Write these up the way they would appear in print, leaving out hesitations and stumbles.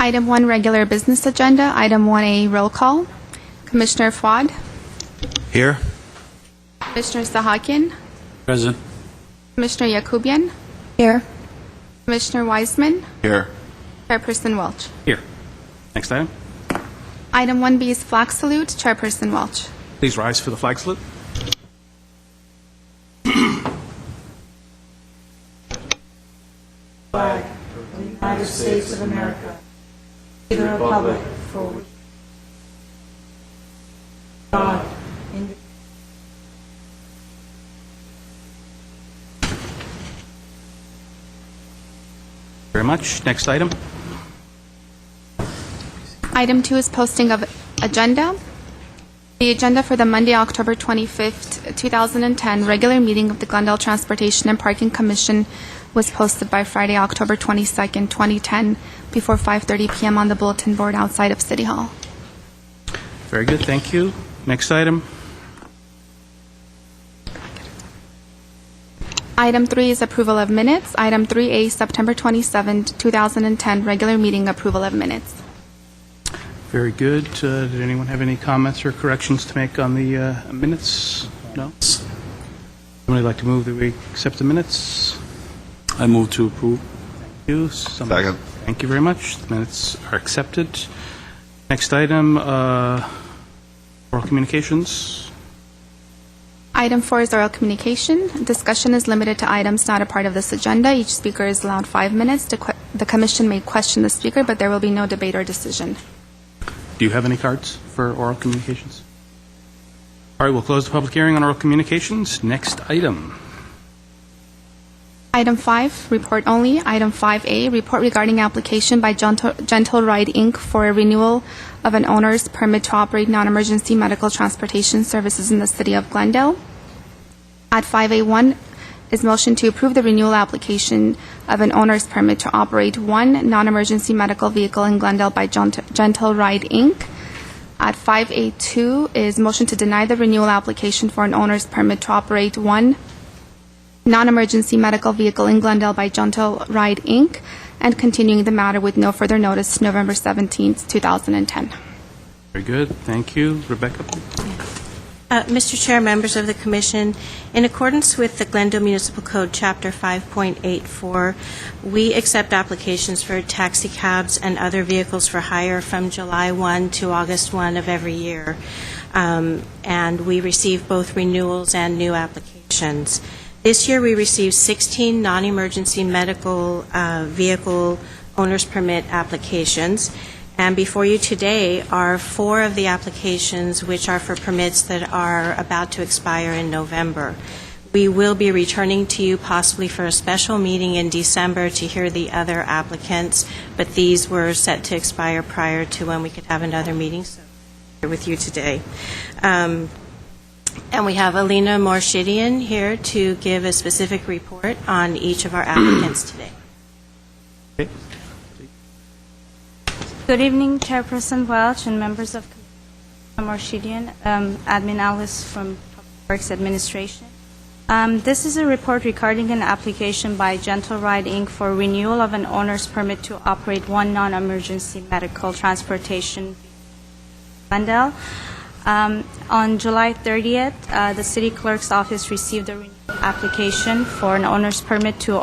Item 1, regular business agenda. Item 1A, roll call. Commissioner Fuad, Here. Commissioner Sahakian, Present. Commissioner Yakubian, Here. Commissioner Wiseman, Here. Chairperson Welch. Here. Next item. Item 1B is flag salute. Chairperson Welch. Please rise for the flag salute. Flag of the United States of America, to the republic for which God, Very much. Next item. Item 2 is posting of agenda. The agenda for the Monday, October 25th, 2010 regular meeting of the Glendale Transportation and Parking Commission was posted by Friday, October 22nd, 2010, before 5:30 p.m. on the bulletin board outside of City Hall. Very good. Thank you. Next item. Item 3 is approval of minutes. Item 3A, September 27th, 2010 regular meeting approval of minutes. Very good. Did anyone have any comments or corrections to make on the minutes? No? Somebody like to move that we accept the minutes? I move to approve. Thank you. Somebody- Second. Thank you very much. The minutes are accepted. Next item, oral communications. Item 4 is oral communication. Discussion is limited to items not a part of this agenda. Each speaker is allowed 5 minutes. The commission may question the speaker, but there will be no debate or decision. Do you have any cards for oral communications? All right, we'll close the public hearing on oral communications. Next item. Item 5, report only. Item 5A, report regarding application by Gentle Ride, Inc. for a renewal of an owner's permit to operate non-emergency medical transportation services in the city of Glendale. At 5A1 is motion to approve the renewal application of an owner's permit to operate one non-emergency medical vehicle in Glendale by Gentle Ride, Inc. At 5A2 is motion to deny the renewal application for an owner's permit to operate one non-emergency medical vehicle in Glendale by Gentle Ride, Inc., and continuing the matter with no further notice to November 17th, 2010. Very good. Thank you. Rebecca? Mr. Chair, members of the Commission, in accordance with the Glendale Municipal Code, Chapter 5.84, we accept applications for taxi cabs and other vehicles for hire from July 1 to August 1 of every year, and we receive both renewals and new applications. This year, we received 16 non-emergency medical vehicle owner's permit applications, and before you today are 4 of the applications which are for permits that are about to expire in November. We will be returning to you possibly for a special meeting in December to hear the other applicants, but these were set to expire prior to when we could have another meeting, so I'm here with you today. And we have Alina Morshidian here to give a specific report on each of our applicants today. Okay. Good evening, Chairperson Welch and members of Morshidian, Admin Alice from Public Works Administration. This is a report regarding an application by Gentle Ride, Inc. for renewal of an owner's permit to operate one non-emergency medical transportation in Glendale. On July 30th, the City Clerk's Office received a renewal application for an owner's permit to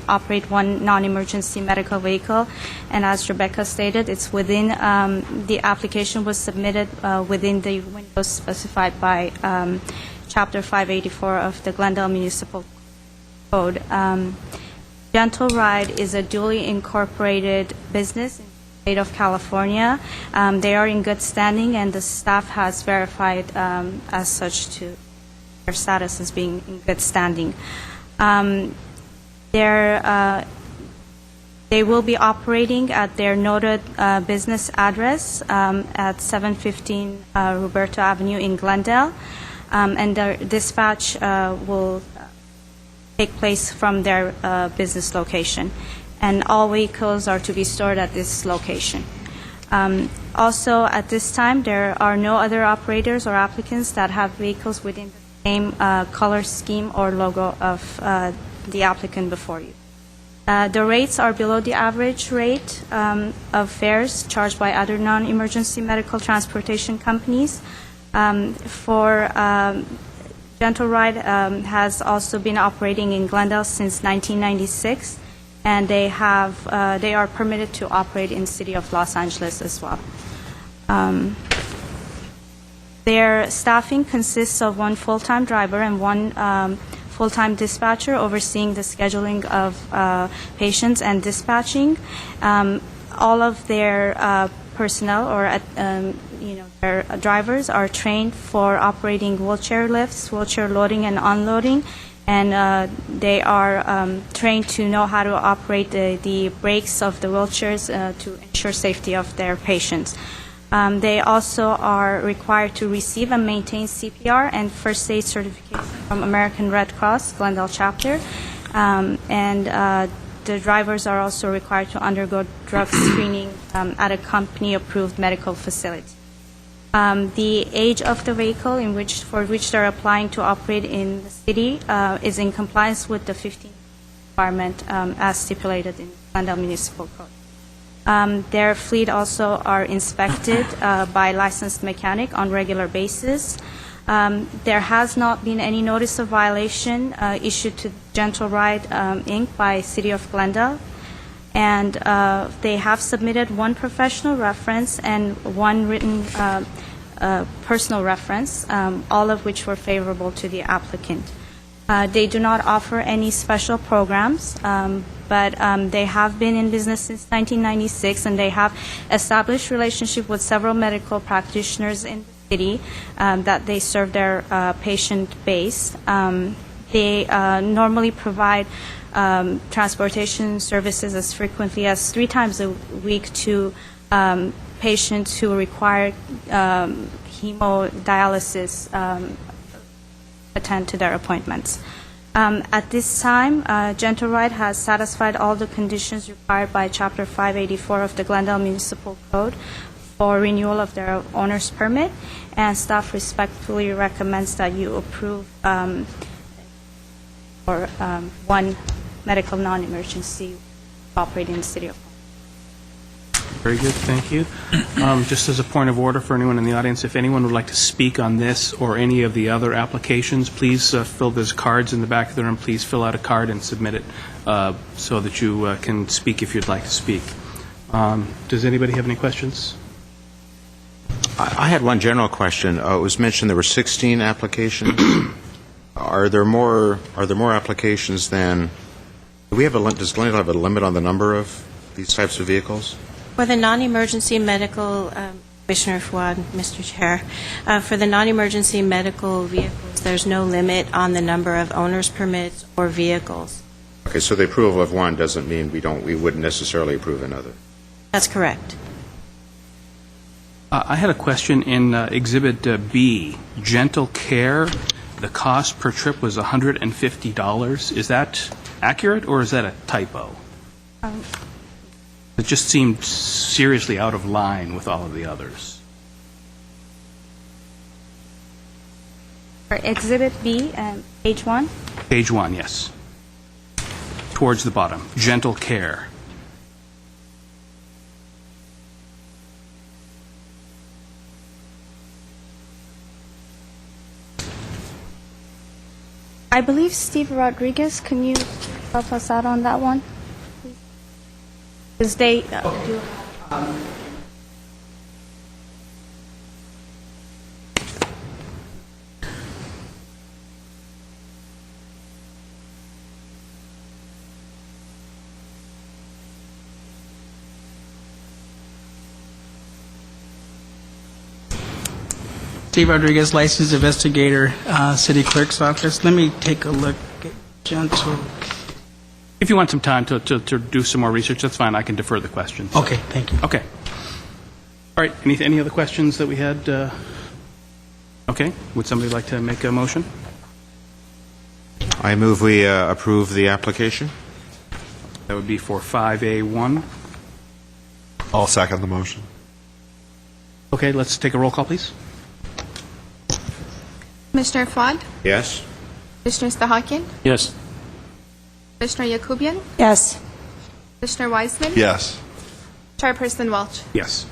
operate one non-emergency medical vehicle, and as Rebecca stated, it's within, the application was submitted within the windows specified by Chapter 584 of the Glendale Municipal Code. Gentle Ride is a duly incorporated business State of California. They are in good standing, and the staff has verified as such to their status as being in good standing. They will be operating at their noted business address at 715 Roberto Avenue in Glendale, and their dispatch will take place from their business location, and all vehicles are to be stored at this location. Also, at this time, there are no other operators or applicants that have vehicles within the same color scheme or logo of the applicant before you. The rates are below the average rate of fares charged by other non-emergency medical transportation companies. Gentle Ride has also been operating in Glendale since 1996, and they are permitted to operate in the city of Los Angeles as well. Their staffing consists of one full-time driver and one full-time dispatcher overseeing the scheduling of patients and dispatching. All of their personnel or their drivers are trained for operating wheelchair lifts, wheelchair loading and unloading, and they are trained to know how to operate the brakes of the wheelchairs to ensure safety of their patients. They also are required to receive and maintain CPR and first aid certification from American Red Cross Glendale chapter, and the drivers are also required to undergo drug screening at a company-approved medical facility. The age of the vehicle for which they're applying to operate in the city is in compliance with the 15 requirement as stipulated in Glendale Municipal Code. Their fleet also are inspected by licensed mechanic on regular basis. There has not been any notice of violation issued to Gentle Ride Inc. by City of Glendale, and they have submitted one professional reference and one written personal reference, all of which were favorable to the applicant. They do not offer any special programs, but they have been in business since 1996, and they have established relationship with several medical practitioners in the city that they serve their patient base. They normally provide transportation services as frequently as 3 times a week to patients who require hemodialysis attend to their appointments. At this time, Gentle Ride has satisfied all the conditions required by Chapter 584 of the Glendale Municipal Code for renewal of their owner's permit, and staff respectfully recommends that you approve for one medical non-emergency operating in the city of. Very good, thank you. Just as a point of order for anyone in the audience, if anyone would like to speak on this or any of the other applications, please fill those cards in the back of the room. Please fill out a card and submit it so that you can speak if you'd like to speak. Does anybody have any questions? I had one general question. It was mentioned there were 16 applications. Are there more applications than? Does Glendale have a limit on the number of these types of vehicles? For the non-emergency medical, Commissioner Fouad, Mr. Chair, for the non-emergency medical vehicles, there's no limit on the number of owner's permits or vehicles. Okay, so the approval of one doesn't mean we wouldn't necessarily approve another. That's correct. I had a question in Exhibit B, Gentle Care. The cost per trip was $150. Is that accurate, or is that a typo? It just seemed seriously out of line with all of the others. For Exhibit B, page 1. Page 1, yes. Towards the bottom, Gentle Care. I believe Steve Rodriguez, can you help us out on that one? Because they do. Steve Rodriguez, licensed investigator, City Clerk's Office. Let me take a look at Gentle. If you want some time to do some more research, that's fine. I can defer the questions. Okay, thank you. Okay. All right. Any other questions that we had? Okay. Would somebody like to make a motion? I move we approve the application. That would be for 5A1. I'll second the motion. Okay. Let's take a roll call, please. Commissioner Fouad, Yes. Commissioner Stahakian, Yes. Commissioner Yakubian, Yes. Commissioner Wiseman? Yes. Chairperson Welch? Yes.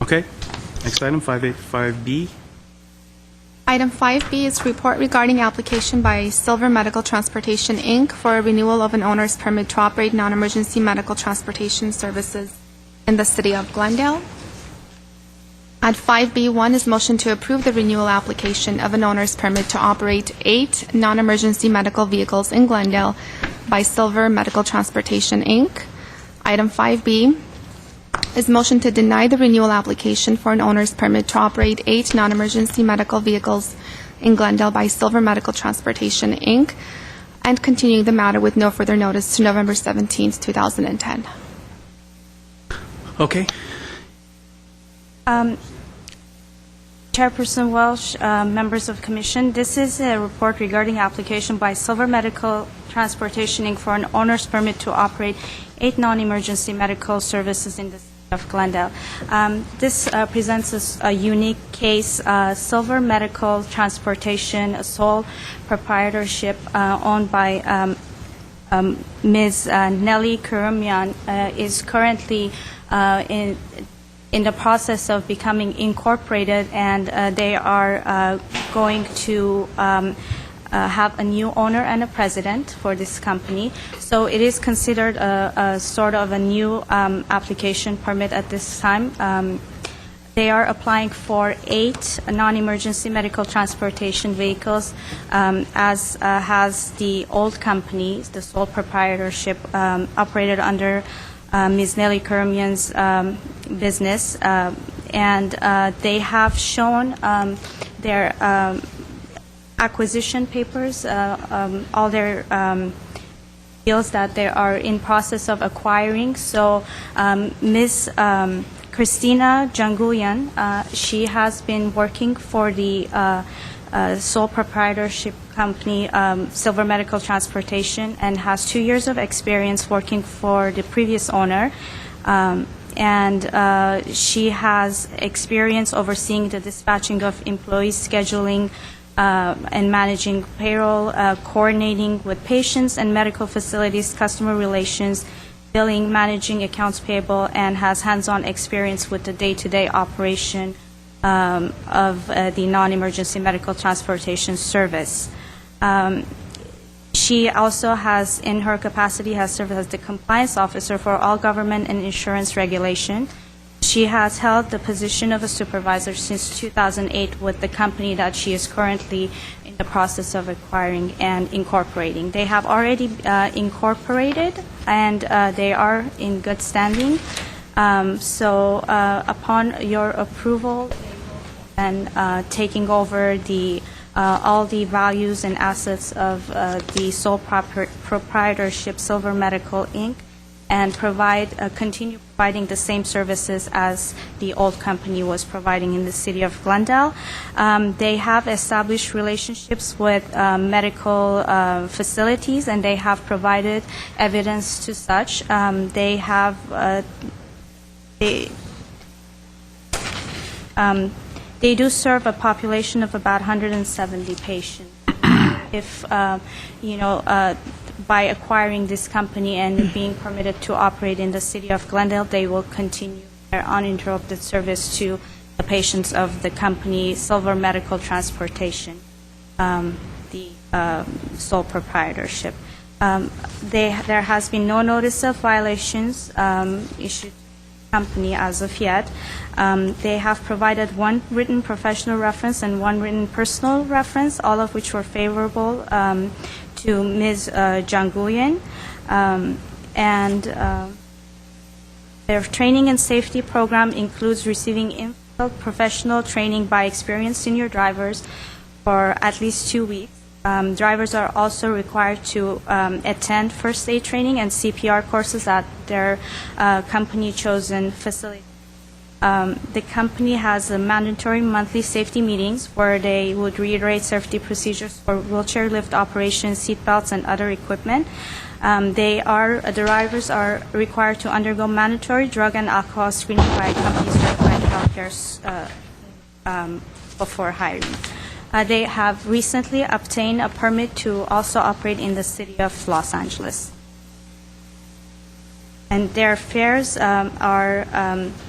Okay. Next item, 585B. Item 5B is report regarding application by Silver Medical Transportation, Inc. for a renewal of an owner's permit to operate non-emergency medical transportation services in the city of Glendale. At 5B1 is motion to approve the renewal application of an owner's permit to operate 8 non-emergency medical vehicles in Glendale by Silver Medical Transportation, Inc. Item 5B is motion to deny the renewal application for an owner's permit to operate 8 non-emergency medical vehicles in Glendale by Silver Medical Transportation, Inc., and continuing the matter with no further notice to November 17th, 2010. Okay. Chairperson Welch, members of Commission, this is a report regarding application by Silver Medical Transportation, Inc. for an owner's permit to operate 8 non-emergency medical services in the city of Glendale. This presents us a unique case. Silver Medical Transportation, a sole proprietorship owned by Ms. Nelly Kurumyan, is currently in the process of becoming incorporated, and they are going to have a new owner and a president for this company. So it is considered a sort of a new application permit at this time. They are applying for 8 non-emergency medical transportation vehicles, as has the old company, the sole proprietorship operated under Ms. Nelly Kurumyan's business, and they have shown their acquisition papers, all their deals that they are in process of acquiring. So Ms. Christina Janguyan, she has been working for the sole proprietorship company, Silver Medical Transportation, and has 2 years of experience working for the previous owner. And she has experience overseeing the dispatching of employees, scheduling and managing payroll, coordinating with patients and medical facilities, customer relations, billing, managing accounts payable, and has hands-on experience with the day-to-day operation of the non-emergency medical transportation service. She also has, in her capacity, has served as the compliance officer for all government and insurance regulation. She has held the position of a supervisor since 2008 with the company that she is currently in the process of acquiring and incorporating. They have already incorporated, and they are in good standing. So upon your approval and taking over the all the values and assets of the sole proprietorship Silver Medical, Inc., and continue providing the same services as the old company was providing in the city of Glendale. They have established relationships with medical facilities, and they have provided evidence to such. They do serve a population of about 170 patients. If, by acquiring this company and being permitted to operate in the city of Glendale, they will continue their uninterrupted service to the patients of the company Silver Medical Transportation, the sole proprietorship. There has been no notice of violations issued to the company as of yet. They have provided 1 written professional reference and 1 written personal reference, all of which were favorable to Ms. Janguyan, and their training and safety program includes receiving in-field professional training by experienced senior drivers for at least 2 weeks. Drivers are also required to attend first aid training and CPR courses at their company-chosen facility. The company has mandatory monthly safety meetings where they would reiterate safety procedures for wheelchair lift operations, seat belts, and other equipment. The drivers are required to undergo mandatory drug and alcohol screening by company-certified healthcare before hiring. They have recently obtained a permit to also operate in the city of Los Angeles. And their fares are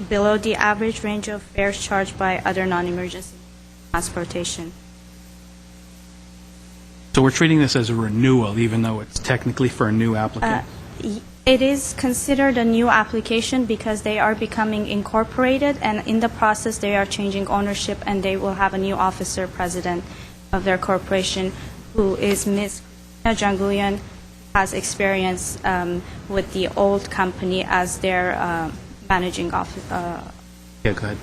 below the average range of fares charged by other non-emergency transportation. So we're treating this as a renewal, even though it's technically for a new applicant? It is considered a new application because they are becoming incorporated, and in the process, they are changing ownership, and they will have a new officer president of their corporation, who is Ms. Christina Jangulian, has experience with the old company as their managing officer. Yeah, go ahead.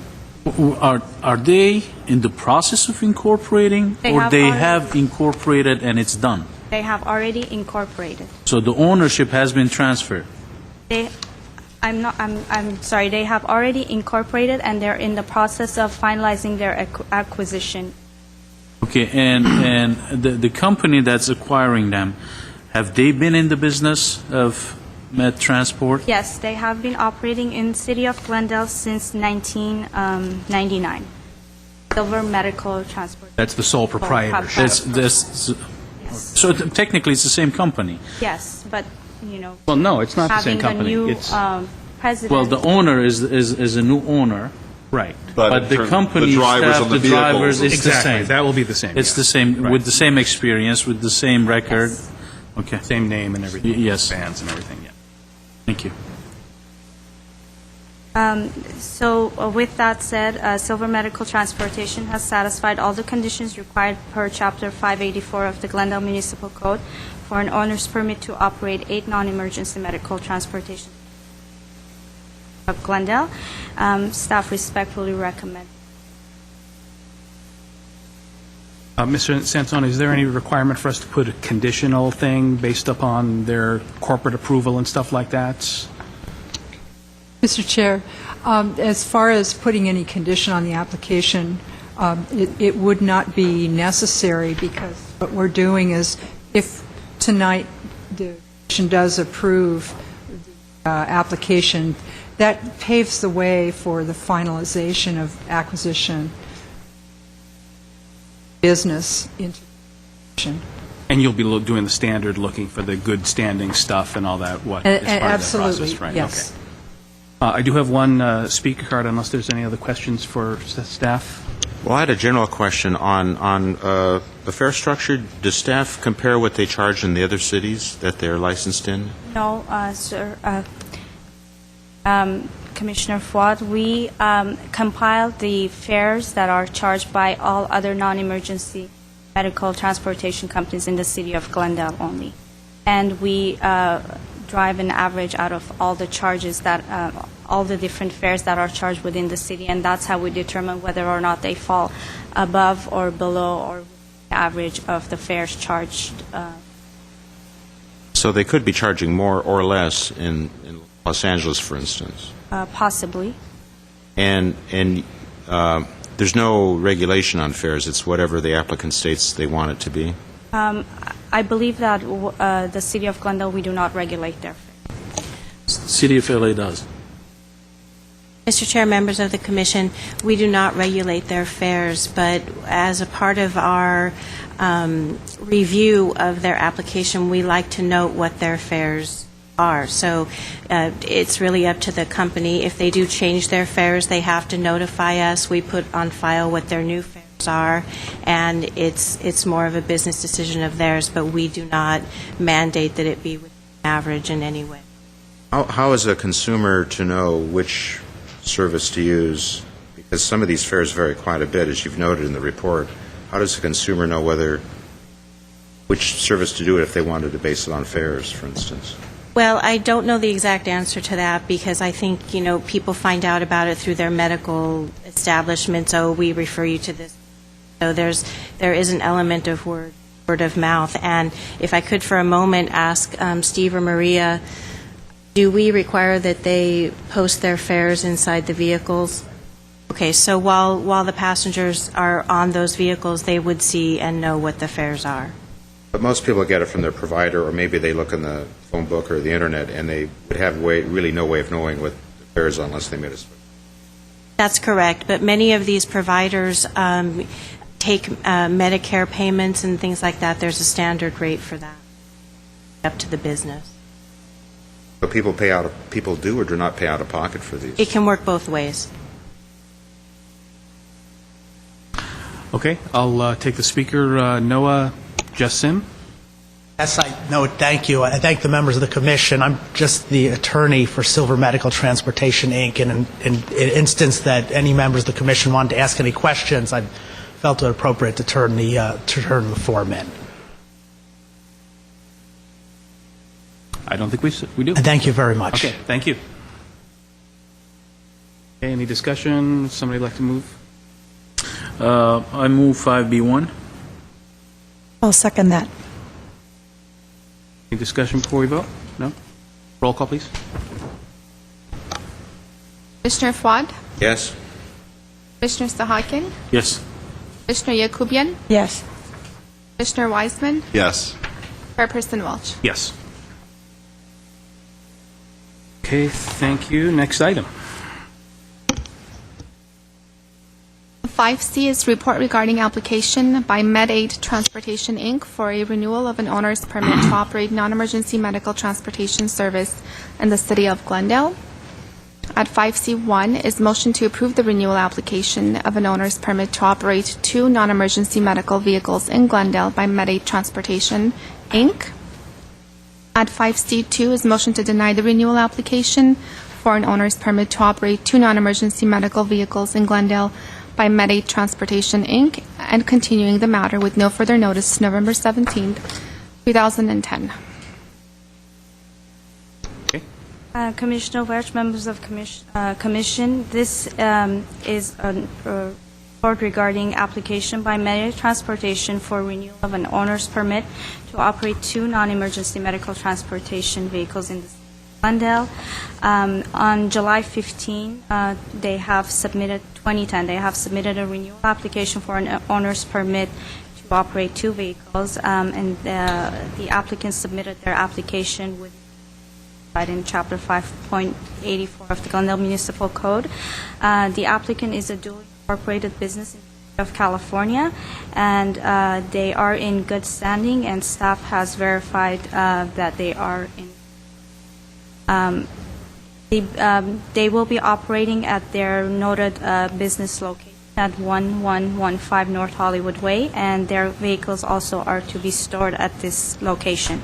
Are they in the process of incorporating, They or have they already- have incorporated and it's done? They have already incorporated. So the ownership has been transferred. I'm sorry, they have already incorporated, and they're in the process of finalizing their acquisition. Okay, and the company that's acquiring them, have they been in the business of med transport? Yes, they have been operating in City of Glendale since 1999. Silver Medical Transport. That's the sole proprietorship. So technically, it's the same company. Yes, but, Well, no, it's not the same having company. the new It's president. Well, the owner is a new owner, right. but the company the drivers staff, of the the drivers, vehicles. it's the Exactly. same. That will be the same. It's yeah. the same, Right. with the same experience, with the same record. Yes. Okay, Same name and everything. Yes. Bands and everything, yeah. thank you. With that said, Silver Medical Transportation has satisfied all the conditions required per Chapter 584 of the Glendale Municipal Code for an owner's permit to operate 8 non-emergency medical transportation of Glendale. Staff respectfully recommend. Mr. Sansone, is there any requirement for us to put a conditional thing based upon their corporate approval and stuff like that? Mr. Chair, as far as putting any condition on the application, it would not be necessary, because what we're doing is, if tonight the commission does approve the application, that paves the way for the finalization of acquisition business into the commission. And you'll be doing the standard, looking for the good standing stuff and all that, what, as part of that process, Absolutely, right? yes. Okay. I do have one speaker card, unless there's any other questions for staff. Well, I had a general question on the fare structure. Does staff compare what they charge in the other cities that they're licensed in? No, sir. Commissioner Fuad, we compiled the fares that are charged by all other non-emergency medical transportation companies in the City of Glendale only. And we drive an average out of all the charges that, all the different fares that are charged within the city, and that's how we determine whether or not they fall above or below or the average of the fares charged. So they could be charging more or less in Los Angeles, for instance. Possibly. And there's no regulation on fares. It's whatever the applicant states they want it to be. I believe that the City of Glendale, we do not regulate their fares. City of LA does. Mr. Chair, members of the Commission, we do not regulate their fares, but as a part of our review of their application, we like to note what their fares are. So it's really up to the company. If they do change their fares, they have to notify us. We put on file what their new fares are, and it's more of a business decision of theirs, but we do not mandate that it be within average in any way. How is a consumer to know which service to use? Because some of these fares vary quite a bit, as you've noted in the report. How does a consumer know which service to do it if they wanted to base it on fares, for instance? Well, I don't know the exact answer to that, because I think, people find out about it through their medical establishments. Oh, we refer you to this. So there is an element of word of mouth. And if I could for a moment ask Steve or Maria, do we require that they post their fares inside the vehicles? Okay, so while the passengers are on those vehicles, they would see and know what the fares are. But most people get it from their provider, or maybe they look in the phone book or the internet, and they would have really no way of knowing what the fares are unless they made a switch. That's correct, but many of these providers take Medicare payments and things like that. There's a standard rate for that, up to the business. But people do or do not pay out of pocket for these? It can work both ways. Okay, I'll take the speaker, Noah Jassim. Yes, thank you. I thank the members of the commission. I'm just the attorney for Silver Medical Transportation, Inc., and in an instance that any members of the commission wanted to ask any questions, I felt it appropriate to turn the form in. I don't think we do. Thank you very much. Okay, thank you. Okay, any discussion? Somebody like to move? I move 5B1. I'll second that. Any discussion before we vote? No? Roll call, please. Commissioner Fuad, Yes? Commissioner Sahakin, Yes. Commissioner Yakubian, Yes. Commissioner Wiseman, Yes. Chairperson Welch. Yes. Okay, thank you. Next item. 5C is report regarding application by MedAid Transportation, Inc. for a renewal of an owner's permit to operate non-emergency medical transportation service in the city of Glendale. At 5C1 is motion to approve the renewal application of an owner's permit to operate 2 non-emergency medical vehicles in Glendale by MedAid Transportation, Inc. At 5C2 is motion to deny the renewal application for an owner's permit to operate 2 non-emergency medical vehicles in Glendale by MedAid Transportation, Inc., and continuing the matter with no further notice to November 17th, 2010. Okay. Commissioner Welch, members of Commission, this is a report regarding application by MedAid Transportation for renewal of an owner's permit to operate 2 non-emergency medical transportation vehicles in the city of Glendale. On July 15, 2010, they have submitted a renewal application for an owner's permit to operate 2 vehicles, and the applicants submitted their application with in Chapter 5.84 of the Glendale Municipal Code. The applicant is a duly incorporated business in the state of California, and they are in good standing, and staff has verified that they are in. They will be operating at their noted business location at 1115 North Hollywood Way, and their vehicles also are to be stored at this location.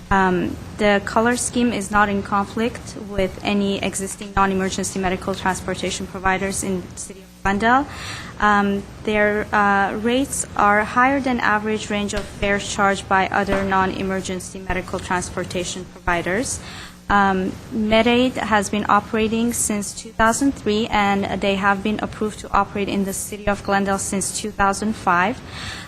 The color scheme is not in conflict with any existing non-emergency medical transportation providers in the city of Glendale. Their rates are higher than average range of fares charged by other non-emergency medical transportation providers. MedAid has been operating since 2003, and they have been approved to operate in the city of Glendale since 2005.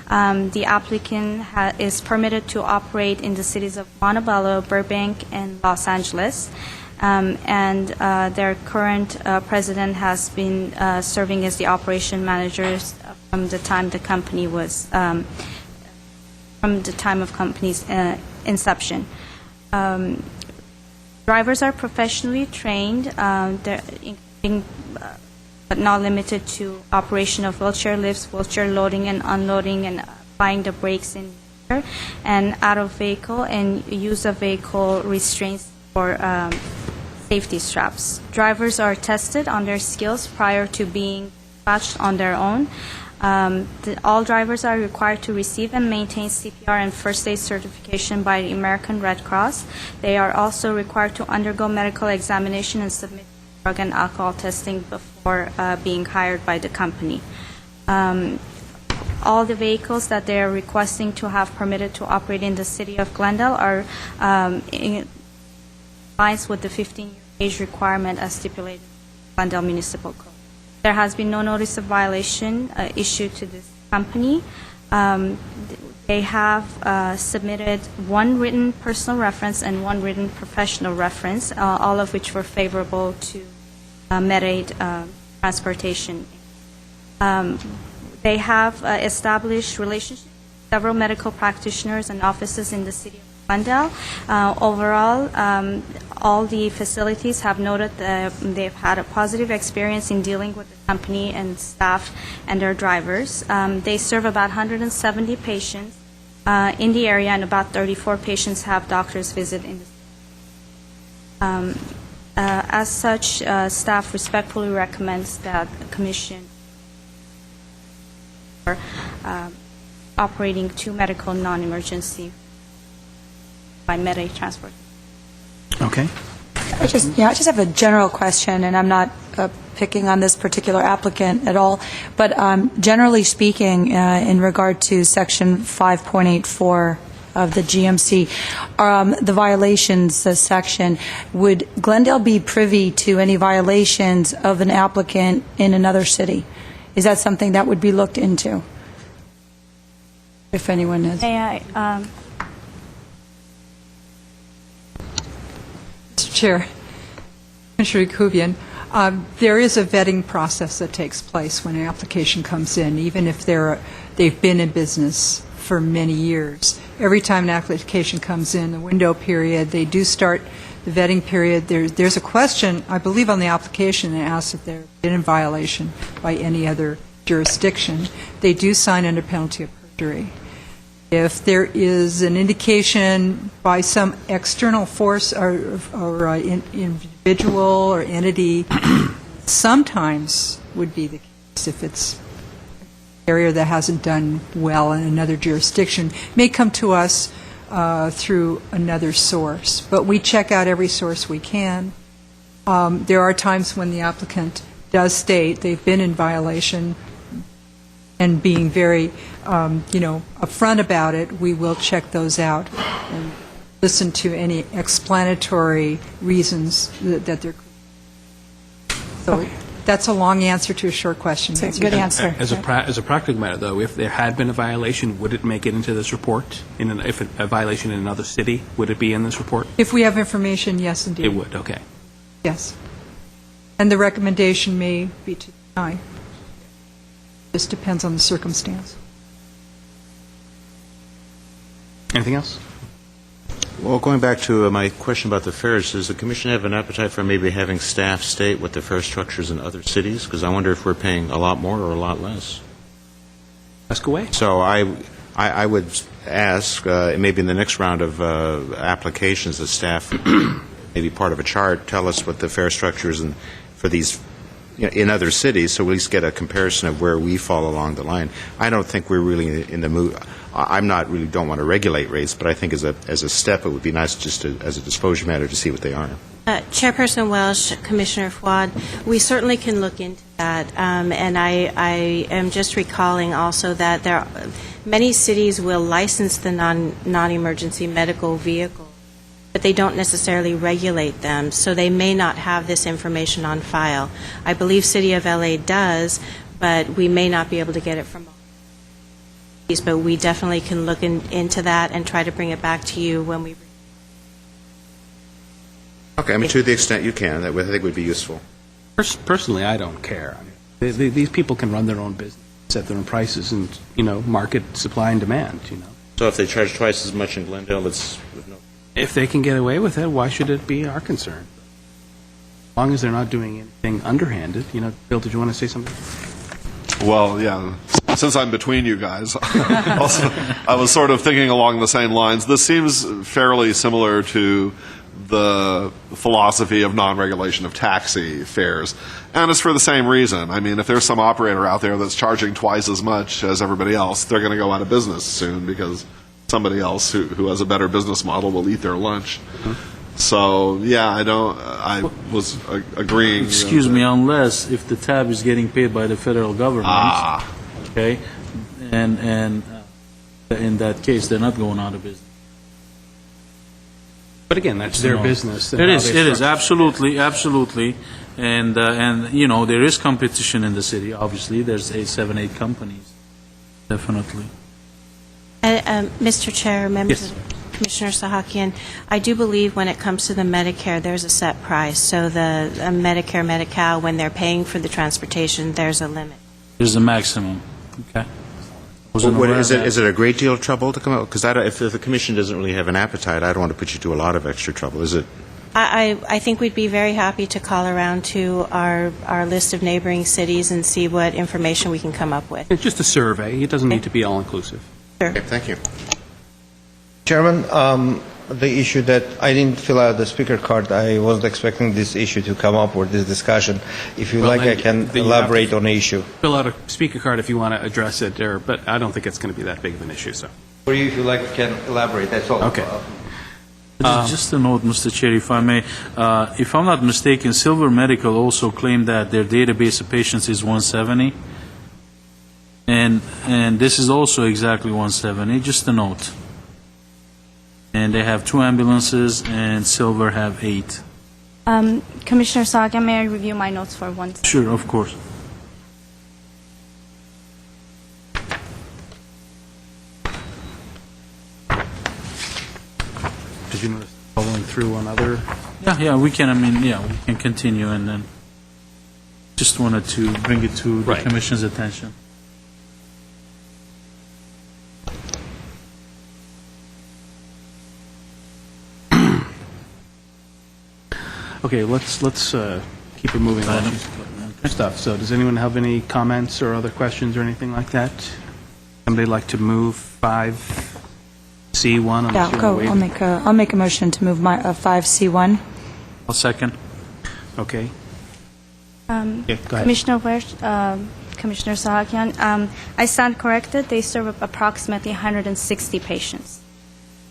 The applicant is permitted to operate in the cities of Montebello, Burbank, and Los Angeles. And their current president has been serving as the operation manager from the time the company was, from the time of company's inception. Drivers are professionally trained, including but not limited to operation of wheelchair lifts, wheelchair loading and unloading, and applying the brakes in gear, and out of vehicle, and use of vehicle restraints for safety straps. Drivers are tested on their skills prior to being dispatched on their own. All drivers are required to receive and maintain CPR and first aid certification by the American Red Cross. They are also required to undergo medical examination and submit drug and alcohol testing before being hired by the company. All the vehicles that they are requesting to have permitted to operate in the city of Glendale are in compliance with the 15-year age requirement as stipulated in the Glendale Municipal Code. There has been no notice of violation issued to this company. They have submitted 1 written personal reference and 1 written professional reference, all of which were favorable to MedAid Transportation. They have established relationships with several medical practitioners and offices in the city of Glendale. Overall, all the facilities have noted that they've had a positive experience in dealing with the company and staff and their drivers. They serve about 170 patients in the area, and about 34 patients have doctor's visit in the city. As such, staff respectfully recommends that the Commission for operating two medical non-emergency by Meta Transport. Okay. I just have a general question, and I'm not picking on this particular applicant at all, but generally speaking, in regard to Section 5.84 of the GMC, the violations section, would Glendale be privy to any violations of an applicant in another city? Is that something that would be looked into? If anyone is. May I, Mr. Chair, Commissioner Kubian, there is a vetting process that takes place when an application comes in, even if they've been in business for many years. Every time an application comes in, the window period, they do start the vetting period. There's a question, I believe, on the application that asks if they've been in violation by any other jurisdiction. They do sign under penalty of perjury. If there is an indication by some external force or individual or entity, sometimes would be the case if it's an area that hasn't done well in another jurisdiction, may come to us through another source. But we check out every source we can. There are times when the applicant does state they've been in violation, and being very, upfront about it, we will check those out and listen to any explanatory reasons that they're. So that's a long answer to a short question. It's a good answer. As a practical matter, though, if there had been a violation, would it make it into this report? If a violation in another city, would it be in this report? If we have information, yes, indeed. It would, okay. Yes. And the recommendation may be to deny. Just depends on the circumstance. Anything else? Well, going back to my question about the fares, does the Commission have an appetite for maybe having staff state what the fare structures in other cities? Because I wonder if we're paying a lot more or a lot less. Ask away. So I would ask, maybe in the next round of applications, the staff, maybe part of a chart, tell us what the fare structures and for these in other cities, so we at least get a comparison of where we fall along the line. I don't think we're really in the mood. I'm not really don't want to regulate rates, but I think as a step, it would be nice just to, as a disclosure matter to see what they are. Chairperson Welsh, Commissioner Fwad, we certainly can look into that. And I am just recalling also that many cities will license the non-emergency medical vehicle, but they don't necessarily regulate them, so they may not have this information on file. I believe City of LA does, but we may not be able to get it from all cities, but we definitely can look into that and try to bring it back to you when we... Okay, I mean, to the extent you can, that I think would be useful. Personally, I don't care. These people can run their own business, set their own prices, and, market supply and demand, So if they charge twice as much in Glendale, it's... If they can get away with it, why should it be our concern? As long as they're not doing anything underhanded. Bill, did you want to say something? Well, yeah, since I'm between you guys, also, I was sort of thinking along the same lines. This seems fairly similar to the philosophy of non-regulation of taxi fares, and it's for the same reason. I mean, if there's some operator out there that's charging twice as much as everybody else, they're going to go out of business soon because somebody else who has a better business model will eat their lunch. Mm-hmm. So, yeah, I was agreeing. Excuse me, unless if the tab is getting paid by the federal government, okay, and in that case, they're not going out of business. But again, that's their business. It is, absolutely, and there is competition in the city, obviously. There's 7-8 companies, definitely. Mr. Chair, members of Commissioner Sahakian, I do believe when it comes to the Medicare, there's a set price. So the Medicare, Medi-Cal, when they're paying for the transportation, there's a limit. There's a maximum. Okay. Is it a great deal of trouble to come out? Because if the Commission doesn't really have an appetite, I don't want to put you to a lot of extra trouble. Is it? I think we'd be very happy to call around to our list of neighboring cities and see what information we can come up with. It's just a survey. It doesn't need to be all-inclusive. Sure. Okay, thank you. Chairman, the issue that I didn't fill out the speaker card. I wasn't expecting this issue to come up or this discussion. If you Well, like, I then can you have to elaborate on the issue. Fill out a speaker card if you want to address it, but I don't think it's going to be that big of an issue, so. For you, if you like, I can elaborate. That's all. Okay. Just a note, Mr. Chair, if I may. If I'm not mistaken, Silver Medical also claimed that their database of patients is 170. And this is also exactly 170, just a note. And they have 2 ambulances, and Silver have 8. Commissioner Saga, may I review my notes for one second? Sure, of course. Did you notice following through on other? Yeah, we can continue, and then just wanted to bring it to the Right. Commission's attention. Okay, let's keep it moving on. Stuff. So does anyone have any comments or other questions or anything like that? Somebody like to move 5C1? Yeah, I'll make a motion to move my 5C1. I'll second. Okay. Um, Yeah, go ahead. Commissioner Welch, Commissioner Sahakian, I stand corrected. They serve approximately 160 patients.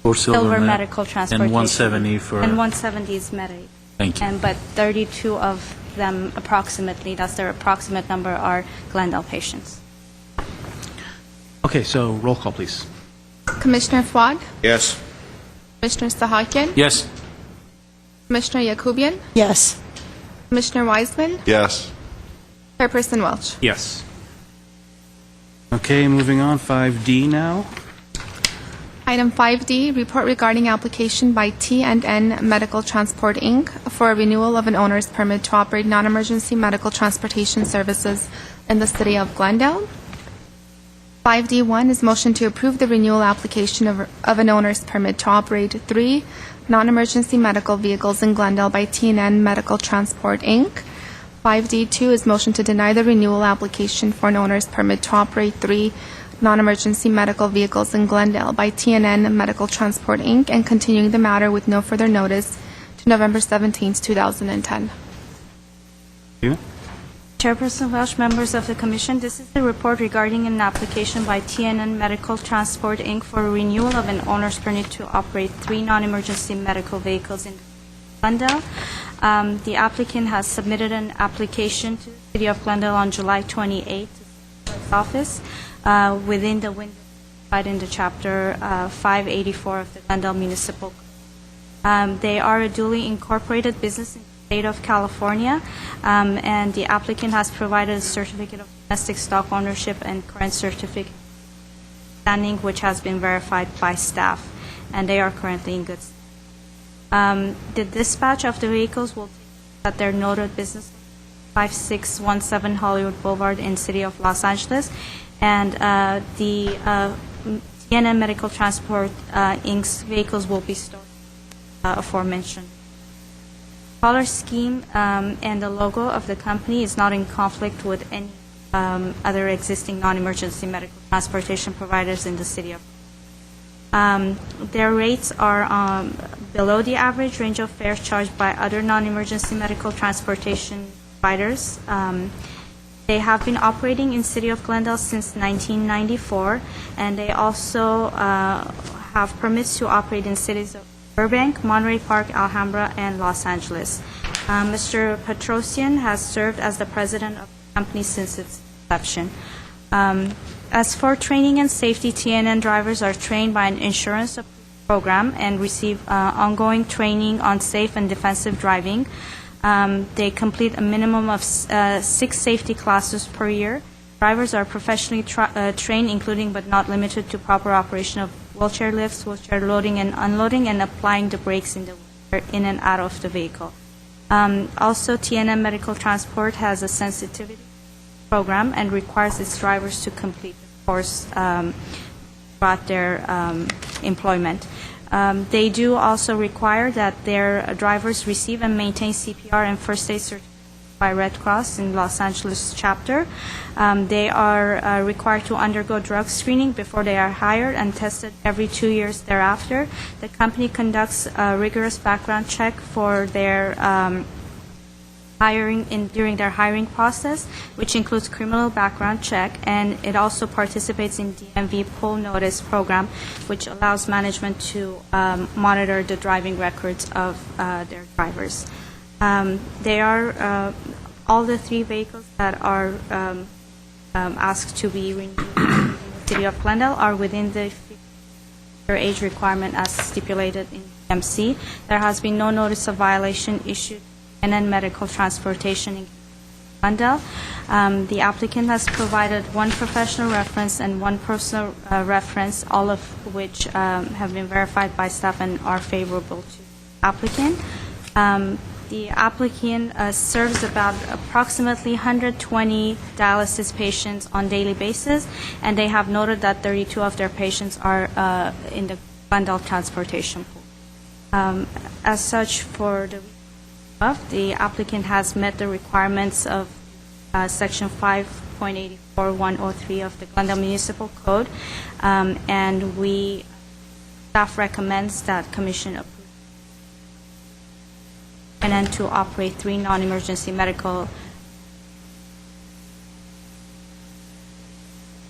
For Silver Med- Medical Transportation. And 170 for... And 170 is Medicaid. Thank you. But 32 of them approximately, that's their approximate number, are Glendale patients. Okay, so roll call, please. Commissioner Fwag, Yes. Commissioner Sahakian, Yes. Commissioner Yakubian, Yes. Commissioner Wiseman, Yes. Chairperson Welch. Yes. Okay, moving on, 5D now. Item 5D, report regarding application by T&N Medical Transport, Inc. for a renewal of an owner's permit to operate non-emergency medical transportation services in the city of Glendale. 5D1 is motion to approve the renewal application of an owner's permit to operate 3 non-emergency medical vehicles in Glendale by T&N Medical Transport, Inc. 5D2 is motion to deny the renewal application for an owner's permit to operate 3 non-emergency medical vehicles in Glendale by T&N Medical Transport, Inc., and continuing the matter with no further notice to November 17, 2010. You? Chairperson Welch, members of the Commission, this is the report regarding an application by T&N Medical Transport, Inc. for a renewal of an owner's permit to operate 3 non-emergency medical vehicles in Glendale. The applicant has submitted an application to the City of Glendale on July 28 to the clerk's office within the window provided in the Chapter 584 of the Glendale Municipal Code. They are a duly incorporated business in the state of California, and the applicant has provided a certificate of domestic stock ownership and current certificate of standing, which has been verified by staff, and they are currently in good state. The dispatch of the vehicles will take place at their noted business 5617 Hollywood Boulevard in City of Los Angeles, and the T&N Medical Transport Inc.'s vehicles will be stored aforementioned. Color scheme and the logo of the company is not in conflict with any other existing non-emergency medical transportation providers in the city of. Their rates are below the average range of fares charged by other non-emergency medical transportation providers. They have been operating in City of Glendale since 1994, and they also have permits to operate in cities of Burbank, Monterey Park, Alhambra, and Los Angeles. Mr. Petrosian has served as the president of the company since its inception. As for training and safety, T&N drivers are trained by an insurance program and receive ongoing training on safe and defensive driving. They complete a minimum of 6 safety classes per year. Drivers are professionally trained, including but not limited to proper operation of wheelchair lifts, wheelchair loading and unloading, and applying the brakes in and out of the vehicle. Also, T&M Medical Transport has a sensitivity program and requires its drivers to complete the course throughout their employment. They do also require that their drivers receive and maintain CPR and first aid certificates by Red Cross in Los Angeles chapter. They are required to undergo drug screening before they are hired and tested every 2 years thereafter. The company conducts a rigorous background check for their during their hiring process, which includes criminal background check, and it also participates in DMV pull notice program, which allows management to monitor the driving records of their drivers. They are all the 3 vehicles that are asked to be renewed in the city of Glendale are within the age requirement as stipulated in MC. There has been no notice of violation issued and then medical transportation in Glendale. The applicant has provided 1 professional reference and 1 personal reference, all of which have been verified by staff and are favorable to the applicant. The applicant serves about approximately 120 dialysis patients on daily basis, and they have noted that 32 of their patients are in the Glendale transportation pool. As such, for the applicant has met the requirements of Section 5.84103 of the Glendale Municipal Code, and staff recommends that Commission approve and then to operate 3 non-emergency medical.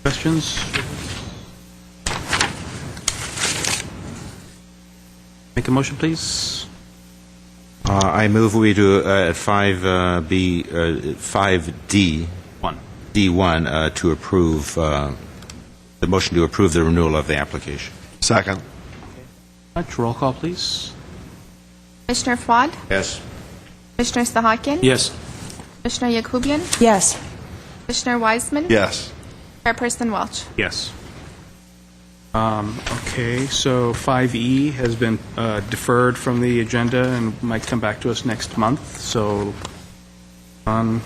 Questions? Make a motion, please. I move we do at 5D, 1. D1, to approve, the motion to approve the renewal of the application. Second. Roll call, please. Commissioner Fwad, Yes. Commissioner Sahakian, Yes. Commissioner Yakubian, Yes. Commissioner Wiseman, Yes. Chairperson Welch. Yes. Okay, so 5E has been deferred from the agenda and might come back to us next month, so Can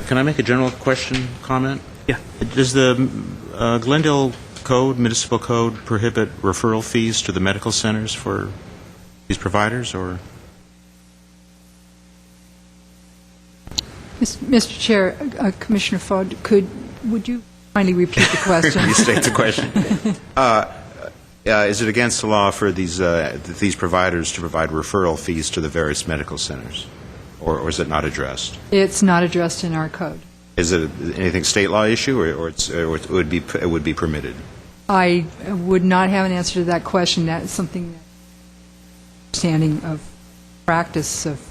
I make a general question, comment? Yeah. Does the Glendale Code, Municipal Code, prohibit referral fees to the medical centers for these providers, or? Mr. Chair, Commissioner Fogg, would you kindly repeat the question? You state the question. Is it against the law for these providers to provide referral fees to the various medical centers, or is it not addressed? It's not addressed in our code. Is it anything state law issue, or it would be permitted? I would not have an answer to that question. That is something, understanding of practice of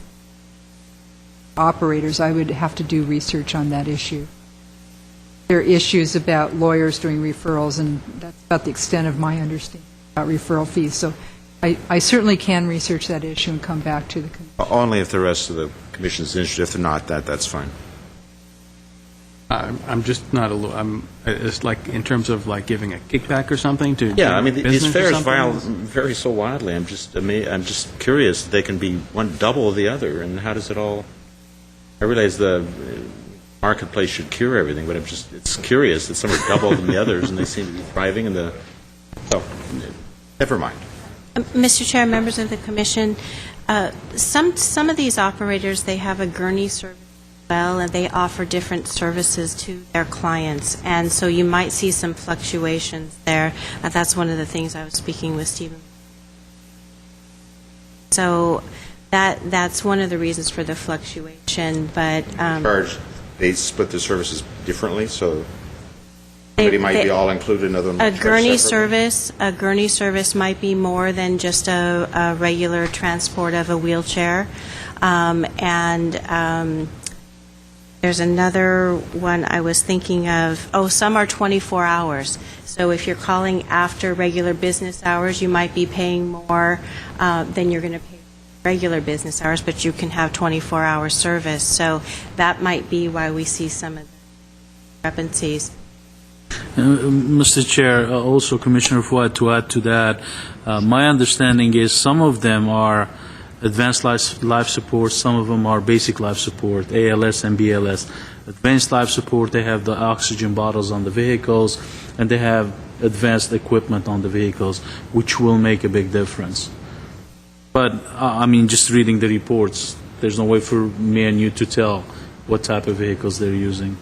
operators, I would have to do research on that issue. There are issues about lawyers doing referrals, and that's about the extent of my understanding about referral fees. So I certainly can research that issue and come back to the commission. Only if the rest of the commission is interested. If they're not, that's fine. I'm just not it's like in terms of like giving a kickback or something to Yeah, I mean, these business or fares something? vary so widely. I'm just curious. They can be one double of the other, and how does it all? I realize the marketplace should cure everything, but it's curious that some are double than the others, and they seem to be thriving in the. So, never mind. Mr. Chair, members of the Commission, some of these operators, they have a gurney service as well, and they offer different services to their clients, and so you might see some fluctuations there. That's one of the things I was speaking with Stephen. So that's one of the reasons for the fluctuation, but... They split the services differently, so somebody might be all included, another one might A charge separately? a gurney service might be more than just a regular transport of a wheelchair. There's another one I was thinking of. Some are 24 hours. So if you're calling after regular business hours, you might be paying more than you're going to pay regular business hours, but you can have 24-hour service. So that might be why we see some of the discrepancies. Mr. Chair, also Commissioner Fuad, to add to that, my understanding is some of them are advanced life support, some of them are basic life support, ALS and BLS. Advanced life support, they have the oxygen bottles on the vehicles, and they have advanced equipment on the vehicles, which will make a big difference. But, I mean, just reading the reports, there's no way for me and you to tell what type of vehicles they're using.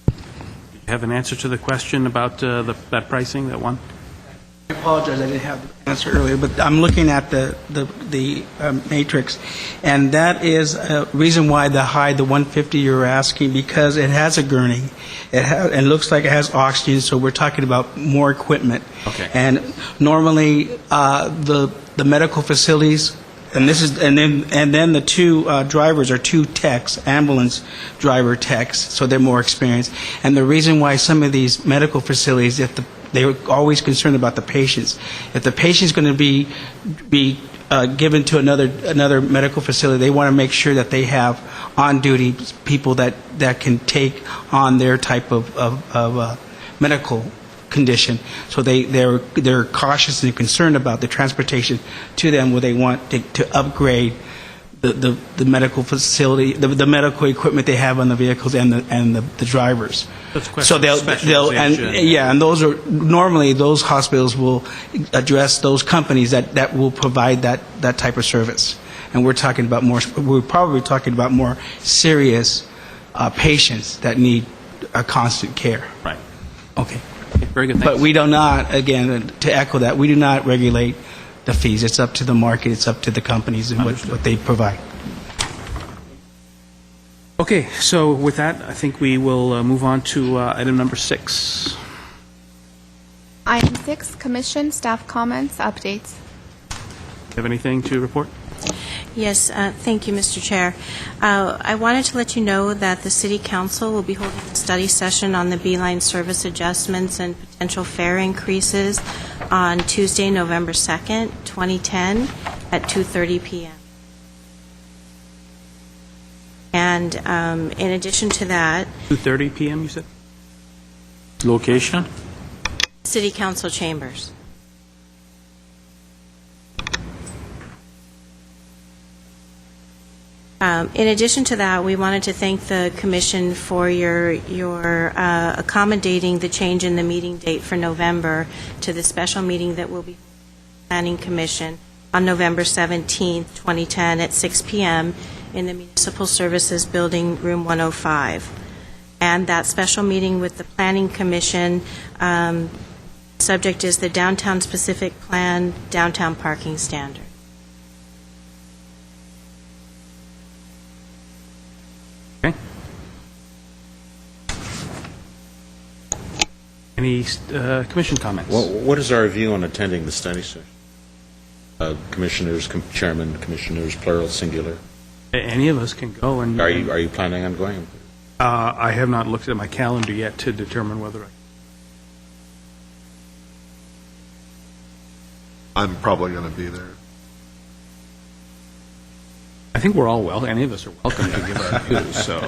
You have an answer to the question about that pricing, that one? I apologize, I didn't have the answer earlier, but I'm looking at the matrix, and that is a reason why the 150 you're asking, because it has a gurney, it looks like it has oxygen, so we're talking about more equipment. Okay. And normally, the medical facilities, and then the two drivers are two techs, ambulance driver techs, so they're more experienced. And the reason why some of these medical facilities, they're always concerned about the patients. If the patient's going to be given to another medical facility, they want to make sure that they have on-duty people that can take on their type of medical condition. So they're cautious and concerned about the transportation to them, where they want to upgrade the medical facility, the medical equipment they have on the vehicles and the drivers. That's a question So of they'll specialization. and those are normally those hospitals will address those companies that will provide that type of service. And we're probably talking about more serious patients that need a constant care. Right. Okay. Very good, But thanks. we do not, again, to echo that, we do not regulate the fees. It's up to the market, it's up to the companies and what they provide. Okay, so with that, I think we will move on to item number 6. Item 6, Commission staff comments, updates. Have anything to report? Yes, thank you, Mr. Chair. I wanted to let you know that the City Council will be holding a study session on the Beeline service adjustments and potential fare increases on Tuesday, November 2nd, 2010, at 2:30 p.m. And in addition to that, 2:30 p.m., you said? Location? City Council chambers. In addition to that, we wanted to thank the Commission for your accommodating the change in the meeting date for November to the special meeting that will be Planning Commission on November 17th, 2010, at 6 p.m. in the Municipal Services Building, Room 105. And that special meeting with the Planning Commission, subject is the Downtown Specific Plan Downtown Parking Standard. Okay. Any Commission comments? What is our view on attending the study session? Commissioners, chairman, commissioners, plural, singular. Any of us can go. And Are you planning on going? I have not looked at my calendar yet to determine whether I'm probably going to be there. I think we're all any of us are welcome to give our views, so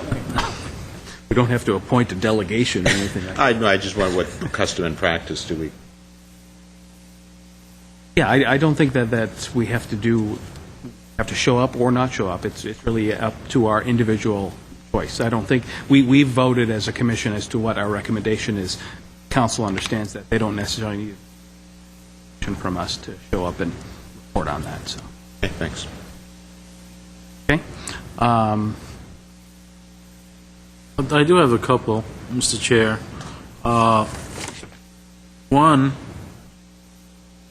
we don't have to appoint a delegation or anything like that. I just wonder what custom and practice do we? Yeah, I don't think that we have to show up or not show up. It's really up to our individual choice. I don't think we voted as a commission as to what our recommendation is. Council understands that they don't necessarily need from us to show up and report on that. So, Okay, thanks. okay. I do have a couple, Mr. Chair. One,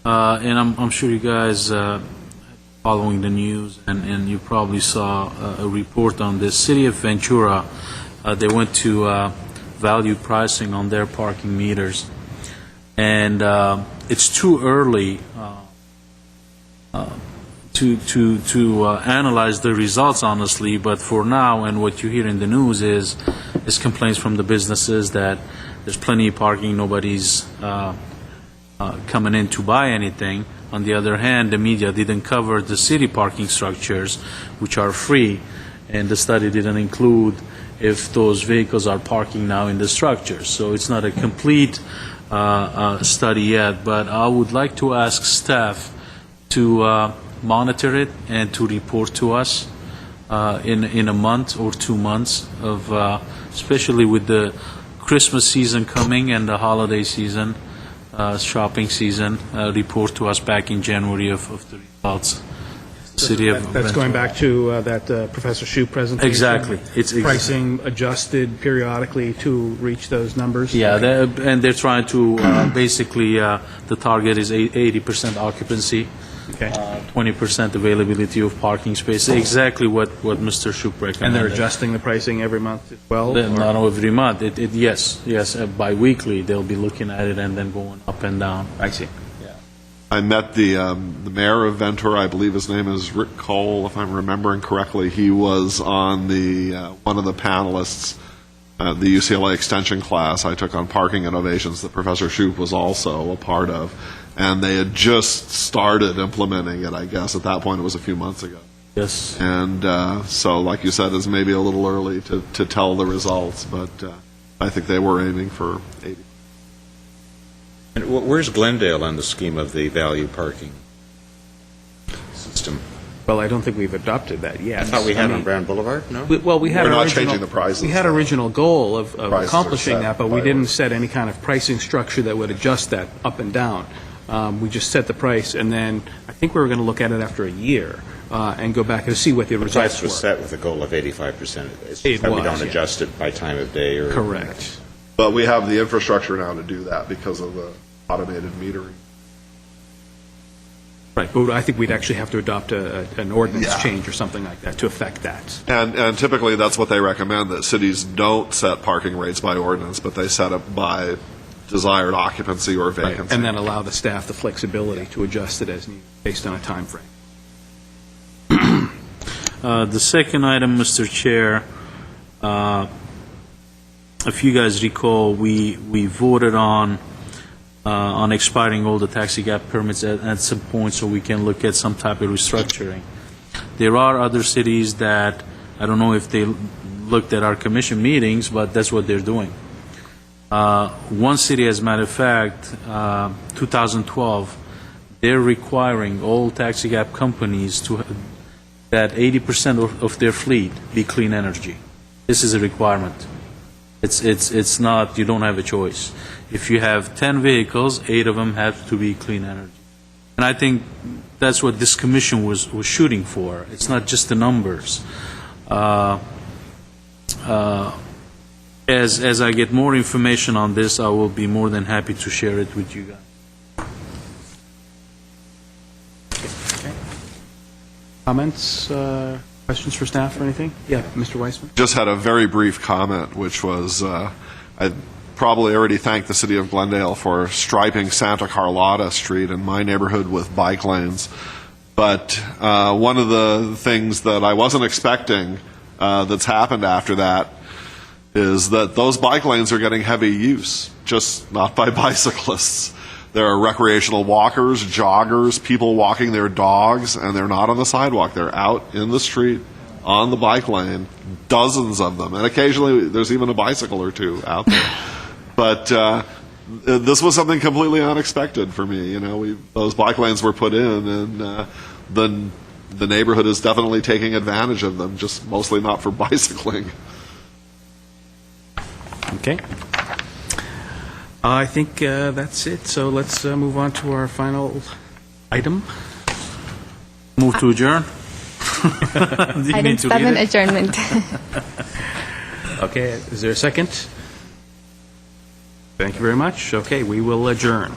and I'm sure you guys following the news, and you probably saw a report on this. City of Ventura, they went to value pricing on their parking meters, and it's too early to analyze the results, honestly, but for now, and what you hear in the news is complaints from the businesses that there's plenty of parking, nobody's coming in to buy anything. On the other hand, the media didn't cover the city parking structures, which are free, and the study didn't include if those vehicles are parking now in the structures. So it's not a complete study yet, but I would like to ask staff to monitor it and to report to us in a month or 2 months of, especially with the Christmas season coming and the holiday season, shopping season, report to us back in January of the results. City of That's going Ventura. back to that Professor Shu presentation? Exactly. It's Pricing adjusted periodically to reach those numbers? Yeah, and they're trying to, basically, the target is 80% occupancy, Okay. 20% availability of parking spaces, exactly what Mr. Shoup recommended. And they're adjusting the pricing every month as well? or- Not every month, yes, bi-weekly, they'll be looking at it and then going up and down. I see. I met the mayor of Ventura. I believe his name is Rick Cole, if I'm remembering correctly. He was on the one of the panelists at the UCLA extension class I took on parking innovations that Professor Shoup was also a part of, and they had just started implementing it. I guess at that point it was a few months ago. Yes. And so, like you said, it's maybe a little early to tell the results, but I think they were aiming for 80. And where's Glendale on the scheme of the value parking system? Well, I don't think we've adopted that yet. I thought we had I mean, on Brand Boulevard, no? we had We're an not original- changing the prices, We had though. original goal of Prices are accomplishing set that, but we by didn't ordinance. set any kind of pricing structure that would adjust that up and down. We just set the price, and then I think we were going to look at it after a year and go back and see what the The results price were. was set with a goal of 85%. It's It just that we was, don't yeah. adjust it by time of day or... Correct. But we have the infrastructure now to do that because of the automated metering. Right, but I think we'd actually have to adopt an ordinance Yeah. change or something like that to affect that. And typically, that's what they recommend, that cities don't set parking rates by ordinance, but they set it by desired occupancy or Right, vacancy. and then allow the staff the flexibility to adjust it as needed based on a time frame. The second item, Mr. Chair, if you guys recall, we voted on expiring all the taxi cab permits at some point so we can look at some type of restructuring. There are other cities that, I don't know if they looked at our commission meetings, but that's what they're doing. One city, as a matter of fact, 2012, they're requiring all taxi cab companies that 80% of their fleet be clean energy. This is a requirement. It's not, you don't have a choice. If you have 10 vehicles, 8 of them have to be clean energy. And I think that's what this commission was shooting for. It's not just the numbers. As I get more information on this, I will be more than happy to share it with you guys. Comments, questions for staff or anything? Yeah, Mr. Weissman? Just had a very brief comment, which was, I probably already thanked the city of Glendale for striping Santa Carlotta Street in my neighborhood with bike lanes. But one of the things that I wasn't expecting that's happened after that is that those bike lanes are getting heavy use, just not by bicyclists. There are recreational walkers, joggers, people walking their dogs, and they're not on the sidewalk. They're out in the street, on the bike lane, dozens of them. And occasionally there's even a bicycle or two out there. But this was something completely unexpected for me. You know, those bike lanes were put in, and the neighborhood is definitely taking advantage of them, just mostly not for bicycling. Okay. I think that's it. So let's move on to our final item. Move to adjourn? Do you Item need to read 7, it? adjournment. Okay, is there a second? Thank you very much. Okay, we will adjourn.